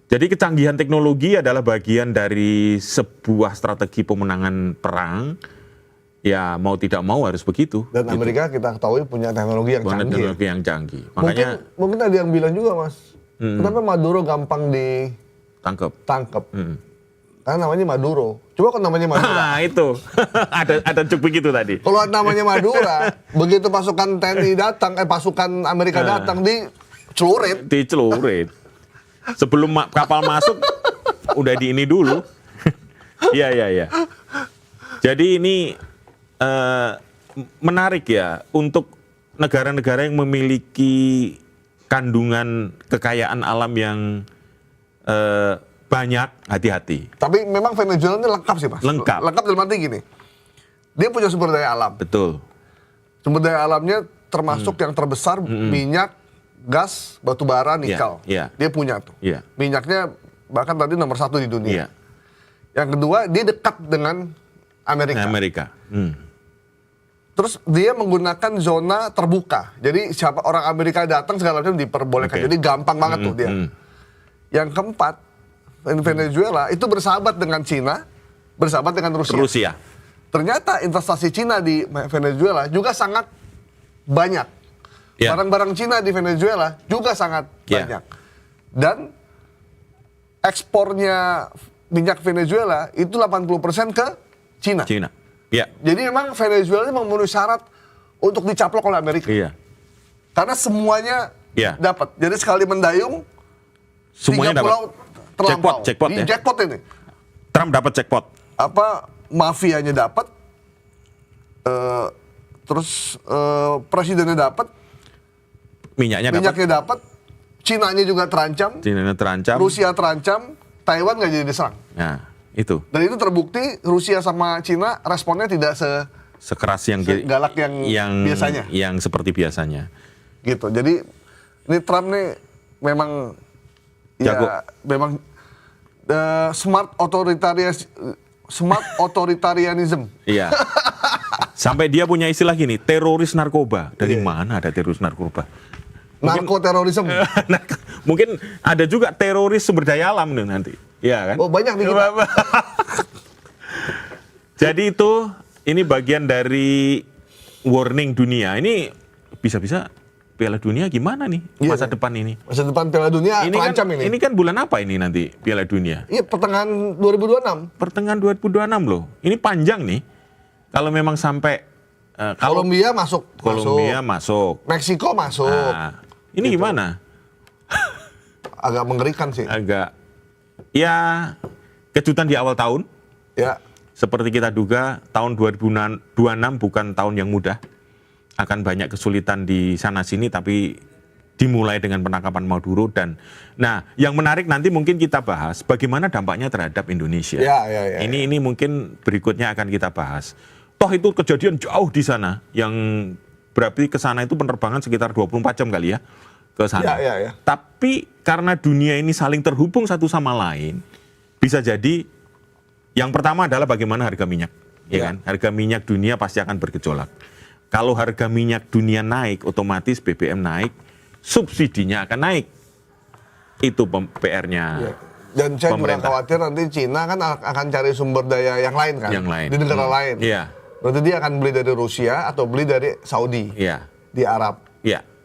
Jadi kecanggihan teknologi adalah bagian dari sebuah strategi pemenangan perang. Ya mau tidak mau harus begitu. Dan gitu. Amerika kita ketahui punya teknologi yang canggih. Teknologi yang canggih. Makanya Mungkin ada yang bilang juga, Mas, kenapa Maduro gampang tangkap. Karena namanya Maduro. Coba kalau namanya Madura. Nah itu ada cuk begitu tadi. Kalau namanya Madura, begitu pasukan TNI datang, pasukan Amerika datang, dicelurit. Dicelurit. Sebelum kapal masuk, udah di ini dulu. Iya. Jadi ini menarik ya untuk negara-negara yang memiliki kandungan kekayaan alam yang banyak, hati-hati. Tapi memang Venezuela ini lengkap sih, Mas. Lengkap. Lengkap dalam arti gini. Dia punya sumber daya alam. Betul. Sumber daya alamnya termasuk yang terbesar minyak, gas, batu bara, nikel. Iya. Dia punya tuh. Iya. Minyaknya bahkan tadi nomor 1 di dunia. Iya. Yang kedua, dia dekat dengan Amerika. Terus dia menggunakan zona terbuka. Jadi siapa orang Amerika datang segala macam diperbolehkan. Jadi gampang banget tuh dia. Yang keempat, Venezuela itu bersahabat dengan Cina, bersahabat dengan Rusia. Ternyata investasi Cina di Venezuela juga sangat banyak. Barang-barang Cina di Venezuela juga sangat banyak. Dan ekspornya minyak Venezuela itu 80% ke Cina. Ya. Jadi memang Venezuela ini memenuhi syarat untuk dicaplok oleh Amerika. Iya. Karena semuanya dapat. Jadi sekali mendayung, semuanya 3 pulau terlampau. Jackpot Ini ya. jackpot ini. Trump dapat jackpot. Mafianya dapat, terus presidennya dapat, minyaknya dapat, Cinanya juga terancam, Rusia terancam, Taiwan nggak jadi diserang. Nah, itu. Dan itu terbukti Rusia sama Cina responnya tidak sekeras yang galak yang biasanya. Yang seperti biasanya. Gitu. Jadi ini Trump nih memang jago. Ya memang smart authoritarianism. Iya. Sampai dia punya istilah gini, teroris narkoba. Dari mana ada teroris narkoba? Narkoterorisme. Mungkin ada juga teroris sumber daya alam nih nanti. Iya kan? Oh, banyak nih kita. Jadi ini bagian dari warning dunia. Ini bisa-bisa Piala Dunia gimana nih masa depan ini? Masa depan Piala Dunia terancam ini. Ini kan bulan apa ini nanti Piala Dunia? Iya, pertengahan 2026. Pertengahan 2026 loh. Ini panjang nih. Kalau memang sampai Kolombia masuk. Meksiko masuk. Nah, ini gitu. Gimana? Agak mengerikan sih. Ya kejutan di awal tahun. Ya. Seperti kita duga tahun 2026 bukan tahun yang mudah. Akan banyak kesulitan di sana-sini, tapi dimulai dengan penangkapan Maduro. Dan yang menarik nanti mungkin kita bahas bagaimana dampaknya terhadap Indonesia. Ini mungkin berikutnya akan kita bahas. Toh itu kejadian jauh di sana, yang berarti ke sana itu penerbangan sekitar 24 jam kali ya ke sana. Tapi karena dunia ini saling terhubung satu sama lain, bisa jadi yang pertama adalah bagaimana harga minyak, ya kan? Harga minyak dunia pasti akan bergejolak. Kalau harga minyak dunia naik, otomatis BBM naik, subsidinya akan naik. Itu PR-nya. Dan saya juga khawatir nanti Cina kan akan cari sumber daya yang lain kan, di negara lain. Berarti dia akan beli dari Rusia atau beli dari Saudi, di Arab.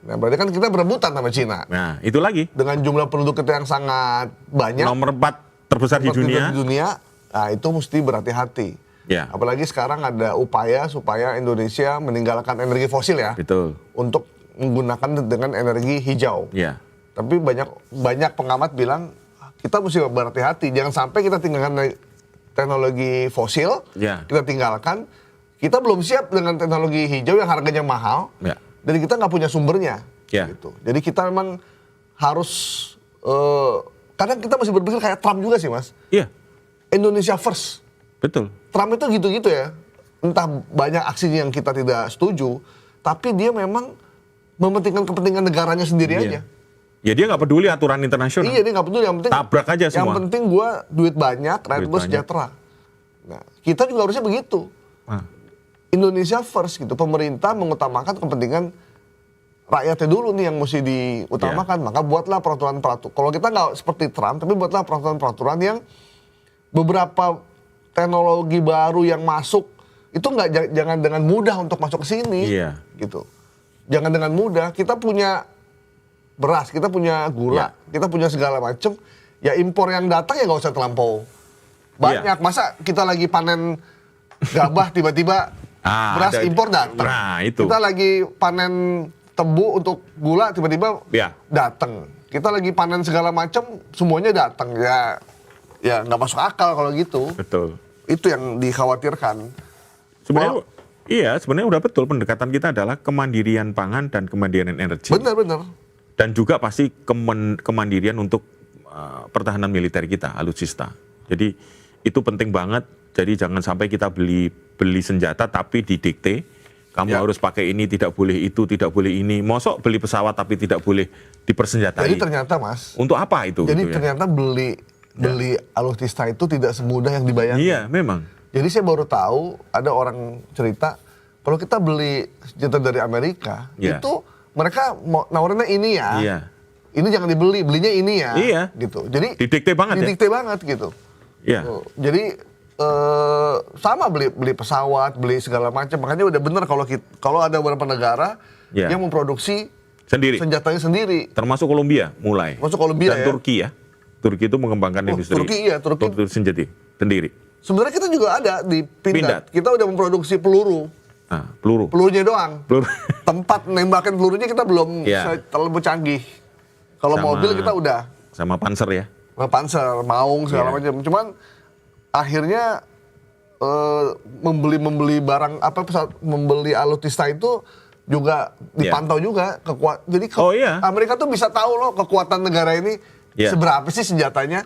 Nah, berarti kan kita berebutan sama Cina. Nah, itu lagi. Dengan jumlah penduduk kita yang sangat banyak. Nomor 4 terbesar di dunia. Nah, itu mesti berhati-hati. Apalagi sekarang ada upaya supaya Indonesia meninggalkan energi fosil ya. Betul. Untuk menggunakan dengan energi hijau. Tapi banyak pengamat bilang kita mesti berhati-hati. Jangan sampai kita tinggalkan teknologi fosil, kita tinggalkan. Kita belum siap dengan teknologi hijau yang harganya mahal, dan kita nggak punya sumbernya. Gitu. Jadi kita memang harus, kadang kita masih berpikir kayak Trump juga sih, Mas. Indonesia first. Betul. Trump itu gitu-gitu ya. Entah banyak aksinya yang kita tidak setuju, tapi dia memang mementingkan kepentingan negaranya sendiri aja. Ya dia nggak peduli aturan internasional. Iya, dia nggak peduli. Yang penting tabrak aja semua. Yang penting gue duit banyak, rakyat gue sejahtera. Nah, kita juga harusnya begitu. Indonesia first gitu. Pemerintah mengutamakan kepentingan rakyatnya dulu nih yang mesti diutamakan. Maka buatlah peraturan-peraturan. Kalau kita nggak seperti Trump, tapi buatlah peraturan-peraturan yang beberapa teknologi baru yang masuk itu jangan dengan mudah untuk masuk ke sini, gitu. Jangan dengan mudah. Kita punya beras, kita punya gula, kita punya segala macam. Ya impor yang datang ya nggak usah terlampau banyak. Masa kita lagi panen gabah tiba-tiba beras impor datang. Nah, itu. Kita lagi panen tebu untuk gula tiba-tiba datang. Kita lagi panen segala macam semuanya datang. Ya nggak masuk akal kalau gitu. Betul. Itu yang dikhawatirkan. Sebenarnya udah betul pendekatan kita adalah kemandirian pangan dan kemandirian energi. Benar. Dan juga pasti kemandirian untuk pertahanan militer kita, alutsista. Jadi itu penting banget. Jadi jangan sampai kita beli senjata tapi didikte. Kamu harus pakai ini, tidak boleh itu, tidak boleh ini. Mosok beli pesawat tapi tidak boleh dipersenjatai. Jadi ternyata Mas. Untuk apa itu? Jadi ternyata beli alutsista itu tidak semudah yang dibayangkan. Iya, memang. Jadi saya baru tahu ada orang cerita kalau kita beli senjata dari Amerika itu mereka mau nawarinnya ini ya. Ini jangan dibeli, belinya ini ya. Gitu. Jadi didikte banget banget gitu. Jadi sama beli pesawat, beli segala macam. Makanya udah bener kalau ada beberapa negara yang memproduksi senjatanya sendiri. Termasuk Kolombia mulai. Masuk Kolombia dan Turki ya. Turki itu mengembangkan industri. Turki senjata sendiri. Sebenarnya kita juga ada di Pindad. Kita udah memproduksi peluru. Pelurunya doang. Tempat nembakin pelurunya kita belum terlalu canggih. Kalau mobil kita udah. Sama Panzer ya. Panzer, Maung segala macam. Cuman akhirnya membeli barang membeli alutsista itu juga dipantau juga Jadi Amerika tuh bisa tahu loh kekuatan negara ini seberapa sih senjatanya.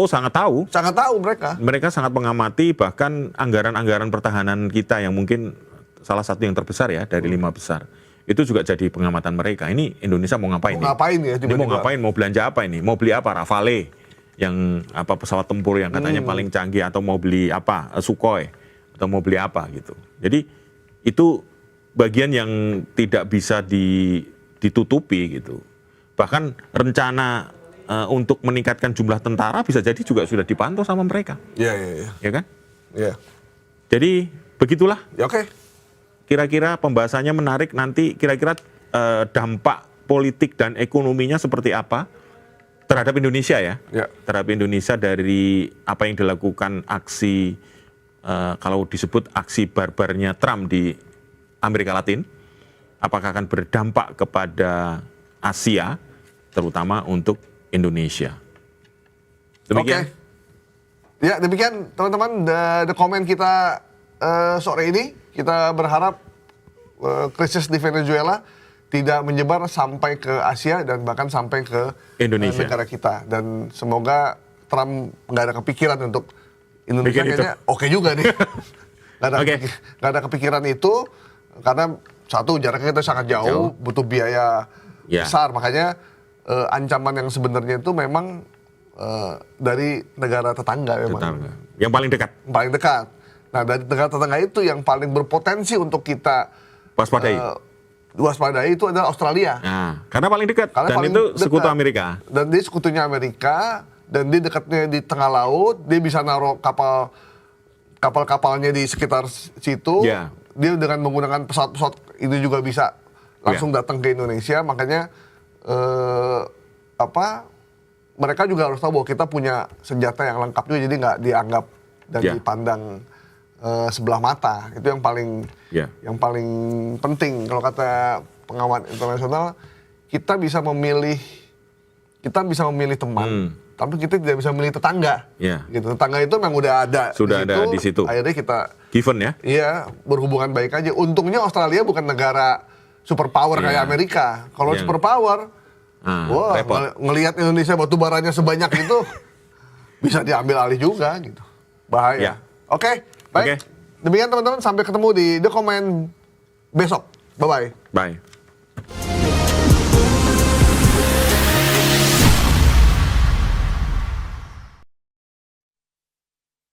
Sangat tahu. Sangat tahu mereka. Mereka sangat mengamati bahkan anggaran-anggaran pertahanan kita yang mungkin salah satu yang terbesar ya dari 5 besar. Itu juga jadi pengamatan mereka. Ini Indonesia mau ngapain nih? Ini mau ngapain? Mau belanja apa ini? Mau beli apa? Rafale yang pesawat tempur yang katanya paling canggih, atau mau beli apa? Sukhoi, atau mau beli apa gitu. Jadi itu bagian yang tidak bisa ditutupi gitu. Bahkan rencana untuk meningkatkan jumlah tentara bisa jadi juga sudah dipantau sama mereka. Iya. Ya kan? Iya. Jadi begitulah. Oke. Kira-kira pembahasannya menarik nanti. Kira-kira dampak politik dan ekonominya seperti apa terhadap Indonesia ya? Terhadap Indonesia dari apa yang dilakukan aksi kalau disebut aksi barbarnya Trump di Amerika Latin. Apakah akan berdampak kepada Asia, terutama untuk Indonesia. Demikian. Ya, demikian teman-teman the comment kita sore ini. Kita berharap krisis di Venezuela tidak menyebar sampai ke Asia dan bahkan sampai ke Indonesia, negara kita. Dan semoga Trump nggak ada kepikiran untuk Indonesia. Kayaknya oke juga nih. Nggak ada kepikiran itu karena satu, jaraknya kita sangat jauh. Butuh biaya besar. Makanya ancaman yang sebenarnya itu memang dari negara tetangga memang. Yang paling dekat. Paling dekat. Nah, dari negara tetangga itu yang paling berpotensi untuk kita waspadai itu adalah Australia. Nah, karena paling dekat. Dan itu sekutu Amerika. Dan dia sekutunya Amerika, dan dia dekatnya di tengah laut, dia bisa naruh kapal-kapalnya di sekitar situ. Dia dengan menggunakan pesawat-pesawat itu juga bisa langsung datang ke Indonesia. Makanya mereka juga harus tahu bahwa kita punya senjata yang lengkap juga, jadi nggak dianggap dan dipandang sebelah mata. Itu yang paling penting. Kalau kata pengamat internasional, kita bisa memilih teman, tapi kita tidak bisa memilih tetangga. Gitu. Tetangga itu memang udah ada. Sudah ada di situ. Akhirnya kita given ya. Iya, berhubungan baik aja. Untungnya Australia bukan negara superpower kayak Amerika. Kalau superpower, ngelihat Indonesia batu baranya sebanyak itu bisa diambil alih juga gitu. Bahaya. Oke, baik. Demikian teman-teman, sampai ketemu di The Comment besok. Bye-bye. Bye.